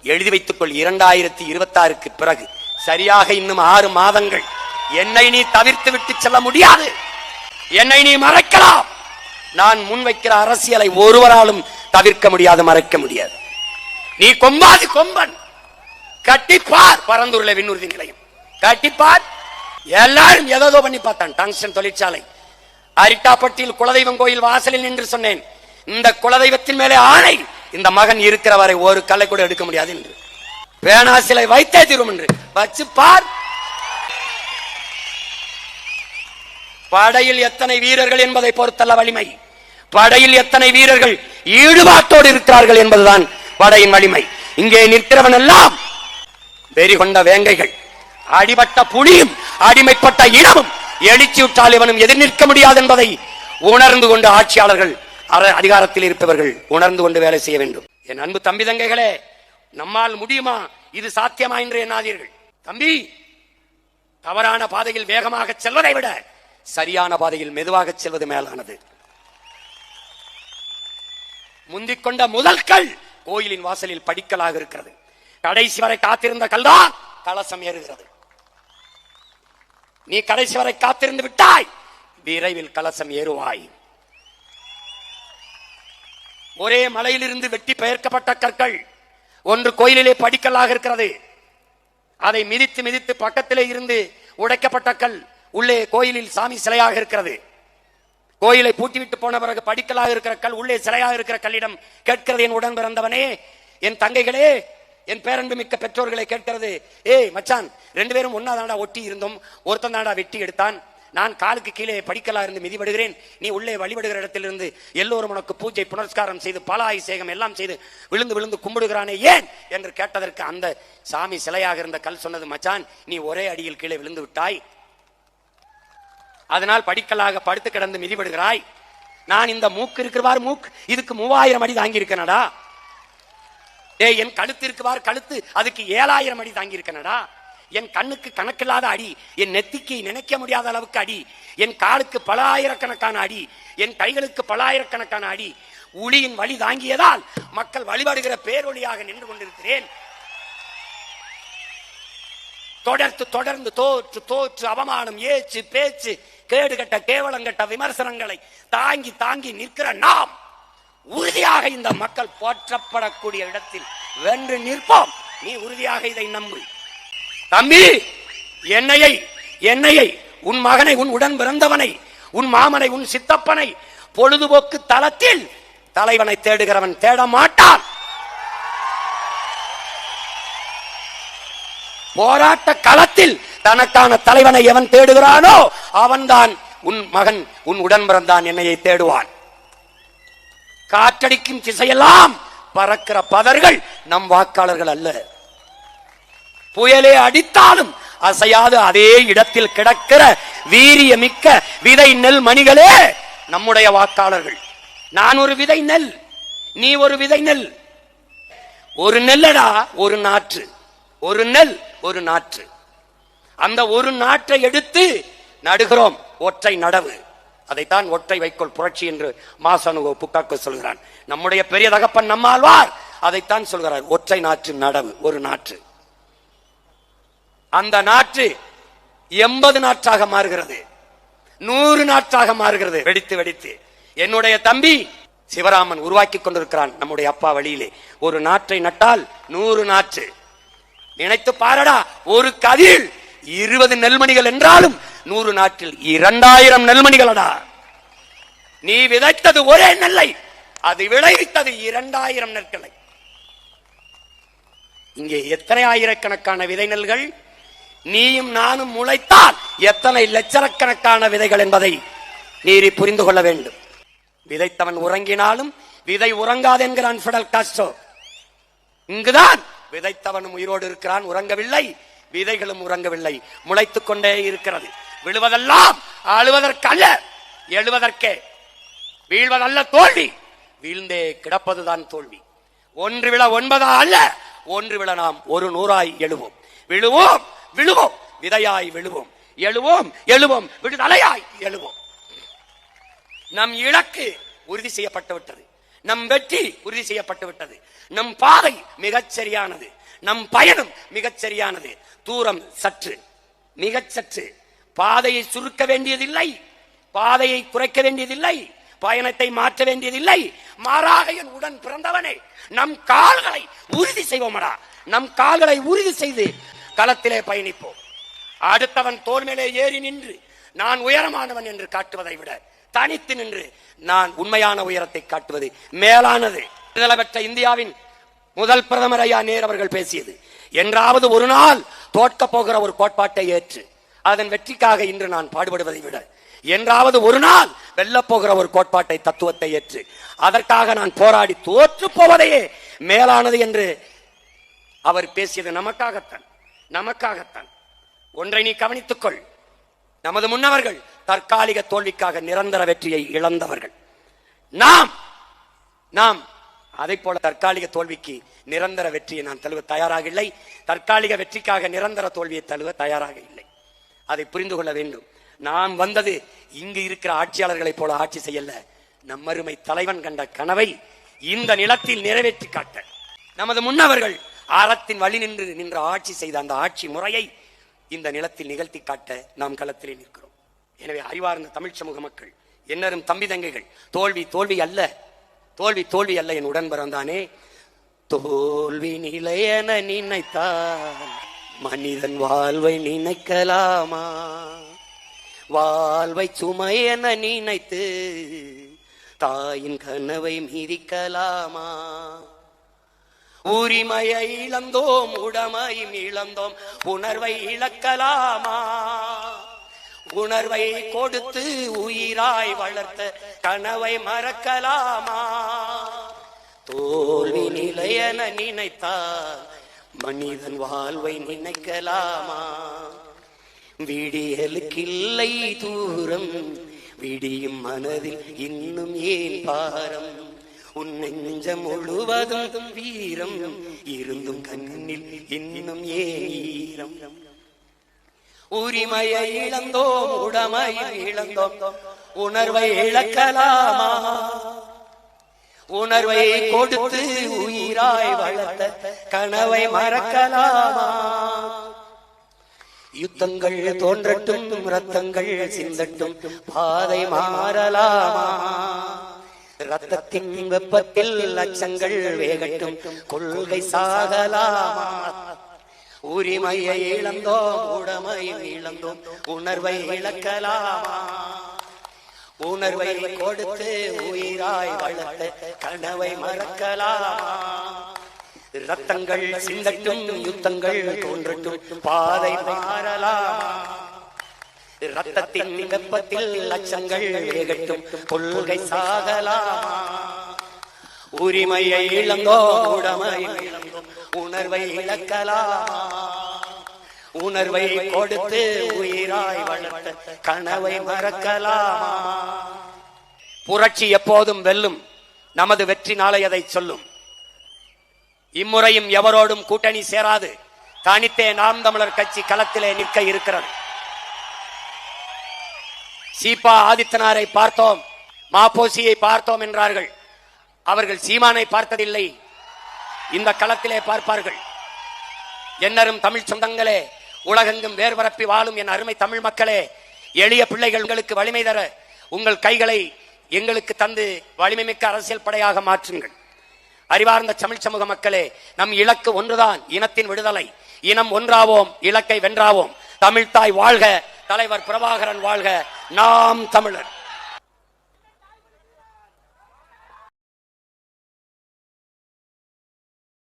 எழுதி வைத்துக் கொள். 2026க்கு பிறகு சரியாக இன்னும் 6 மாதங்கள் என்னை நீ தவிர்த்து விட்டு செல்ல முடியாது. என்னை நீ மறைக்கலாம். நான் முன்வைக்கிற அரசியலை ஒருவராலும் தவிர்க்க முடியாது, மறைக்க முடியாது. நீ கொம்பாதி கொம்பன். கட்டிப்பார். பரந்தூர்ல விண்ணுறுதி நிலையம் கட்டிப்பார். எல்லாரும் ஏதோ பண்ணி பார்த்தான். டங்ஸ்டன் தொழிற்சாலை. அரிட்டாப்பட்டியில் குலதெய்வம் கோயில் வாசலில் நின்று சொன்னேன், இந்த குலதெய்வத்தின் மேலே ஆணை, இந்த மகன் இருக்கிற வரை ஒரு கல்லை கூட எடுக்க முடியாது என்று. பேனா சிலை வைத்தே தீரும் என்று வச்சு பார். படையில் எத்தனை வீரர்கள் என்பதை பொறுத்தல்ல வலிமை, படையில் எத்தனை வீரர்கள் ஈடுபாட்டோடு இருக்கிறார்கள் என்பதுதான் படையின் வலிமை. இங்கே நிற்கிறவன் எல்லாம் வெறி கொண்ட வேங்கைகள். அடிபட்ட புலியும் அடிமைப்பட்ட இனமும் எழுச்சி விட்டால் இவனும் எதிர் நிற்க முடியாது என்பதை உணர்ந்து கொண்டு ஆட்சியாளர்கள், அதிகாரத்தில் இருப்பவர்கள் உணர்ந்து கொண்டு வேலை செய்ய வேண்டும். என் அன்பு தம்பி தங்கைகளே, நம்மால் முடியுமா, இது சாத்தியமா என்று எண்ணாதீர்கள். தம்பி, தவறான பாதையில் வேகமாக செல்வதை விட சரியான பாதையில் மெதுவாக செல்வது மேலானது. முந்திக்கொண்ட முதல் கல் கோயிலின் வாசலில் படிக்கலாக இருக்கிறது. கடைசி வரை காத்திருந்த கல்தான் கலசம் ஏறுகிறது. நீ கடைசி வரை காத்திருந்து விட்டாய், விரைவில் கலசம் ஏறுவாய். ஒரே மலையிலிருந்து வெட்டி பெயர்க்கப்பட்ட கற்கள் ஒன்று கோயிலிலே படிக்கலாக இருக்கிறது. அதை மிதித்து மிதித்து பக்கத்திலே இருந்து உடைக்கப்பட்ட கல் உள்ளே கோயிலில் சாமி சிலையாக இருக்கிறது. கோயிலை பூட்டிவிட்டு போன பிறகு படிக்கலாக இருக்கிற கல் உள்ளே சிலையாக இருக்கிற கல்லிடம் கேட்கிறது, என் உடன் பிறந்தவனே, என் தங்கைகளே, என் பேரன்பு மிக்க பெற்றோர்களை கேட்கிறது, ஏய் மச்சான், 2 பேரும் ஒன்னா தாண்டா ஒட்டி இருந்தோம், ஒருத்தன் தாண்டா வெட்டி எடுத்தான், நான் காலுக்கு கீழே படிக்கலா இருந்து மிதிபடுகிறேன், நீ உள்ளே வழிபடுகிற இடத்திலிருந்து எல்லோரும் உனக்கு பூஜை புனஸ்காரம் செய்து பல அபிஷேகம் எல்லாம் செய்து விழுந்து விழுந்து கும்பிடுகிறானே ஏன் என்று கேட்டதற்கு அந்த சாமி சிலையாக இருந்த கல் சொன்னது, மச்சான், நீ ஒரே அடியில் கீழே விழுந்து விட்டாய், அதனால் படிக்கலாக படுத்து கிடந்து மிதிபடுகிறாய். நான் இந்த மூக்கு இருக்கிறவாறு மூக்கு, இதுக்கு 3000 அடி தாங்கி இருக்கனடா. என் கழுத்து இருக்குவார் கழுத்து, அதுக்கு 7000 அடி தாங்கி இருக்கனடா. என் கண்ணுக்கு கணக்கில்லாத அடி, என் நெத்திக்கு நினைக்க முடியாத அளவுக்கு அடி, என் காலுக்கு பல ஆயிரக்கணக்கான அடி, என் கைகளுக்கு பல ஆயிரக்கணக்கான அடி, உளியின் வழி தாங்கியதால் மக்கள் வழிபாடுகிற பேரொழியாக நின்று கொண்டிருக்கிறேன். தொடர்ந்து தொடர்ந்து தோற்று தோற்று அவமானம், ஏச்சு பேச்சு, கேடுகட்ட கேவலங்கட்ட விமர்சனங்களை தாங்கி தாங்கி நிற்கிற நாம் உறுதியாக இந்த மக்கள் போற்றப்படக்கூடிய இடத்தில் வென்று நிற்போம். நீ உறுதியாக இதை நம்பு. தம்பி, என்னையை உன் மகனை, உன் உடன் பிறந்தவனை, உன் மாமனை, உன் சித்தப்பனை பொழுதுபோக்கு தளத்தில் தலைவனை தேடுகிறவன் தேட மாட்டான். போராட்ட களத்தில் தனக்கான தலைவனை எவன் தேடுகிறானோ அவன்தான் உன் மகன், உன் உடன் பிறந்தான் என்னையை தேடுவான். காற்றடிக்கும் திசையெல்லாம் பறக்கிற பதர்கள் நம் வாக்காளர்கள் அல்ல. புயலே அடித்தாலும் அசையாது அதே இடத்தில் கிடக்கிற வீரியமிக்க விதை நெல் மணிகளே நம்முடைய வாக்காளர்கள். நான் ஒரு விதை நெல், நீ ஒரு விதை நெல். ஒரு நெல்லடா ஒரு நாற்று, ஒரு நெல் ஒரு நாற்று. அந்த ஒரு நாற்றை எடுத்து நடுகிறோம், ஒற்றை நடவு. அதைத்தான் ஒற்றை வைக்கோல் புரட்சி என்று மாசனுகோ புக்காக்கு சொல்கிறான். நம்முடைய பெரிய தகப்பன் நம்மாழ்வார் அதைத்தான் சொல்கிறார், ஒற்றை நாற்று நடவு, ஒரு நாற்று. அந்த நாற்று 80 நாற்றாக மாறுகிறது, 100 நாற்றாக மாறுகிறது, வெடித்து வெடித்து. என்னுடைய தம்பி சிவராமன் உருவாக்கி கொண்டிருக்கிறான் நம்முடைய அப்பா வழியிலே. ஒரு நாற்றை நட்டால் 100 நாற்று. நினைத்து பாரடா, ஒரு கதிரில் 20 நெல்மணிகள் என்றாலும் 100 நாட்டில் 2000 நெல்மணிகளடா. நீ விதைத்தது ஒரே நெல்லை, அது விளைவித்தது 2000 நெற்களை. இங்கே எத்தனை ஆயிரக்கணக்கான விதை நெல்கள் நீயும் நானும் முளைத்தால் எத்தனை லட்சக்கணக்கான விதைகள் என்பதை நீரி புரிந்து கொள்ள வேண்டும். விதைத்தவன் உறங்கினாலும் விதை உறங்காது என்கிறான் ஃபிடல் காஸ்ட்ரோ. இங்குதான் விதைத்தவனும் உயிரோடு இருக்கிறான், உறங்கவில்லை, விதைகளும் உறங்கவில்லை, முளைத்துக் கொண்டே இருக்கிறது. விழுவதெல்லாம் அழுவதற்கல்ல, எழுவதற்கே. வீழ்வதல்ல தோல்வி, வீழ்ந்தே கிடப்பதுதான் தோல்வி. ஒன்று விழ 9 அல்ல, ஒன்று விழ நாம் 100 எழுவோம். விழுவோம் விழுவோம், விதையாய் விழுவோம், எழுவோம் எழுவோம், விடுதலையாய் எழுவோம். நம் இலக்கு உறுதி செய்யப்பட்டு விட்டது. நம் வெற்றி உறுதி செய்யப்பட்டு விட்டது. நம் பாதை மிகச் சரியானது, நம் பயணம் மிகச் சரியானது. தூரம் சற்று, மிகச் சற்று. பாதையை சுருக்க வேண்டியதில்லை, பாதையை குறைக்க வேண்டியதில்லை, பயணத்தை மாற்ற வேண்டியதில்லை. மாறாக என் உடன் பிறந்தவனே, நம் கால்களை உறுதி செய்வோமடா. நம் கால்களை உறுதி செய்து களத்திலே பயணிப்போம். அடுத்தவன் தோள் மேலே ஏறி நின்று நான் உயரமானவன் என்று காட்டுவதை விட தனித்து நின்று நான் உண்மையான உயரத்தை காட்டுவது மேலானது. விடுதலை பெற்ற இந்தியாவின் முதல் பிரதமர் ஐயா நேரு அவர்கள் பேசியது, என்றாவது ஒரு நாள் தோற்க போகிற ஒரு கோட்பாட்டை ஏற்று அதன் வெற்றிக்காக இன்று நான் பாடுபடுவதை விட என்றாவது ஒரு நாள் வெல்ல போகிற ஒரு கோட்பாட்டை, தத்துவத்தை ஏற்று அதற்காக நான் போராடி தோற்று போவதையே மேலானது என்று அவர் பேசியது நமக்காகத்தான், நமக்காகத்தான். ஒன்றை நீ கவனித்துக்கொள், நமது முன்னவர்கள் தற்காலிக தோல்விக்காக நிரந்தர வெற்றியை இழந்தவர்கள். நாம் அதை போல தற்காலிக தோல்விக்கு நிரந்தர வெற்றியை நான் தழுவ தயாராக இல்லை. தற்காலிக வெற்றிக்காக நிரந்தர தோல்வியை தழுவ தயாராக இல்லை. அதை புரிந்து கொள்ள வேண்டும். நாம் வந்தது இங்கு இருக்கிற ஆட்சியாளர்களைப் போல ஆட்சி செய்யல, நம்மருமை தலைவன் கண்ட கனவை இந்த நிலத்தில் நிறைவேற்றி காட்ட நமது முன்னவர்கள் அறத்தின் வழி நின்ற ஆட்சி செய்த அந்த ஆட்சி முறையை இந்த நிலத்தில் நிகழ்த்தி காட்ட நாம் களத்திலே நிற்கிறோம். எனவே அறிவார்ந்த தமிழ் சமூக மக்கள், என்னரும் தம்பி தங்கைகள், தோல்வி தோல்வி அல்ல, தோல்வி தோல்வி அல்ல. என் உடன் பிறந்தானே, தோல்வி நிலையென நினைத்தான் மனிதன் வாழ்வை நினைக்கலாமா? வாழ்வை சுமை என நினைத்து தாயின் கனவை மிதிக்கலாமா? உரிமையை இழந்தோம், உடமையும் இழந்தோம், உணர்வை இழக்கலாமா? உணர்வை கொடுத்து உயிராய் வளர்த்த கனவை மறக்கலாமா? தோல்வி நிலையென நினைத்தால் மனிதன் வாழ்வை நினைக்கலாமா? விடியலுக்கில்லை தூரம், விடியும் மனதில் இன்னும் ஏன் பாரம்? உன் நெஞ்சம் முழுவதும் வீரம் இருந்தும் கண்ணில் இன்னும் ஏன் ஈரம்? உரிமையை இழந்தோம், உடமையை இழந்தோம், உணர்வை இழக்கலாமா? உணர்வை கொடுத்து உயிராய் வளர்த்த கனவை மறக்கலாமா? யுத்தங்கள் தோன்றட்டும், ரத்தங்கள் சிந்தட்டும், பாதை மாறலாமா? ரத்தத்தின் வெப்பத்தில் லட்சங்கள் வேகட்டும், கொள்கை சாகலாமா? உரிமையை இழந்தோம், உடமையை இழந்தோம், உணர்வை இழக்கலாமா? உணர்வை கொடுத்து உயிராய் வளர்த்த கனவை மறக்கலாமா? ரத்தங்கள் சிந்தட்டும், யுத்தங்கள் தோன்றட்டும், பாதை மாறலாமா? ரத்தத்தின் வெப்பத்தில் லட்சங்கள் வேகட்டும், கொள்கை சாகலாமா? உரிமையை இழந்தோம், உடமையை இழந்தோம், உணர்வை இழக்கலாமா? உணர்வை கொடுத்து உயிராய் வளர்த்த கனவை மறக்கலாமா? புரட்சி எப்போதும் வெல்லும், நமது வெற்றி நாளை அதை சொல்லும். இம்முறையும் எவரோடும் கூட்டணி சேராது, தனித்தே நாம் தமிழர் கட்சி களத்திலே நிற்க இருக்கிறது. சீபா ஆதித்தனாரை பார்த்தோம், மாப்போசியை பார்த்தோம் என்றார்கள். அவர்கள் சீமானை பார்த்ததில்லை, இந்த களத்திலே பார்ப்பார்கள். என்னரும் தமிழ் சொந்தங்களே, உலகெங்கும் வேர்பரப்பி வாழும் என் அருமை தமிழ் மக்களே, எளிய பிள்ளைகள் உங்களுக்கு வலிமை தர உங்கள் கைகளை எங்களுக்கு தந்து வலிமை மிக்க அரசியல் படையாக மாற்றுங்கள். அறிவார்ந்த தமிழ் சமூக மக்களே, நம் இலக்கு ஒன்றுதான், இனத்தின் விடுதலை. இனம் ஒன்றாவோம், இலக்கை வென்றாவோம். தமிழ்தாய் வாழ்க, தலைவர் பிரபாகரன் வாழ்க, நாம் தமிழர்.